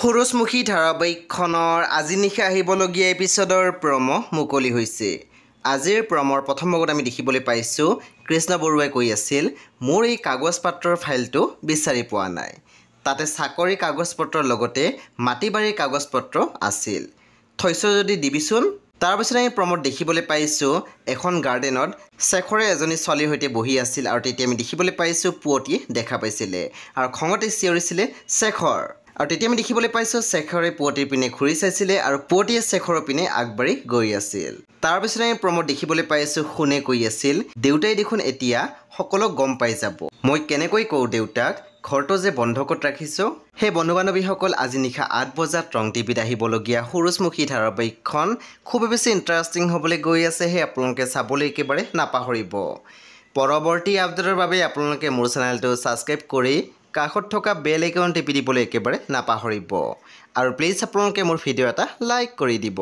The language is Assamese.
সূৰুজমুখী ধাৰাবাহিকখনৰ আজি নিশা আহিবলগীয়া এপিছডৰ প্ৰমো মুকলি হৈছে। আজিৰ প্ৰমৰ প্ৰথম ভাগত আমি দেখিবলৈ পাইছোঁ কৃষ্ণ বৰুৱাই কৈ আছিল মোৰ এই কাগজ পত্ৰৰ ফাইলটো বিচাৰি পোৱা নাই। তাতে চাকৰি কাগজ পত্ৰৰ লগতে মাটি বাৰীৰ কাগজ পত্ৰ আছিল। থৈছ যদি দিবিচোন। তাৰপিছত আমি প্ৰমত দেখিবলৈ পাইছোঁ এখন গাৰ্ডেনত শেখৰে এজনী ছোৱালীৰ সৈতে বহি আছিল আৰু তেতিয়া আমি দেখিবলৈ পাইছোঁ পুৱতিয়ে দেখা পাইছিলে আৰু খঙতে চিঞৰিছিলে শেখৰ। আৰু তেতিয়া আমি দেখিবলৈ পাইছোঁ শেখৰে পুৱতিৰ পিনে ঘূৰি চাইছিলে আৰু পুৱতিয়ে শেখৰৰ পিনে আগবাঢ়ি গৈ আছিল। তাৰপিছত আমি প্ৰমত দেখিবলৈ পাইছোঁ শুনে কৈ আছিল দেউতাই দেখোন এতিয়া সকলো গম পাই যাব। মই কেনেকৈ কওঁ দেউতাক ঘৰটো যে বন্ধকত ৰাখিছোঁ। সেই বন্ধু বান্ধৱীসকল আজি নিশা ৮ বজাত ৰং টিভিত আহিবলগীয়া সূৰুজমুখী ধাৰাবাহিকখন খুবেই বেছি ইণ্টাৰেষ্টিং হ'বলৈ গৈ আছে। সেই আপোনালোকে চাবলৈ একেবাৰে নাপাহৰিব। পৰৱৰ্তী আপডেটৰ বাবে আপোনালোকে মোৰ চেনেলটো ছাবস্ক্ৰাইব কৰি কাষত থকা বেল আইকন টিপি দিবলৈ একেবাৰে নাপাহৰিব আৰু প্লিজ আপোনালোকে মোৰ ভিডিঅ' এটা লাইক কৰি দিব।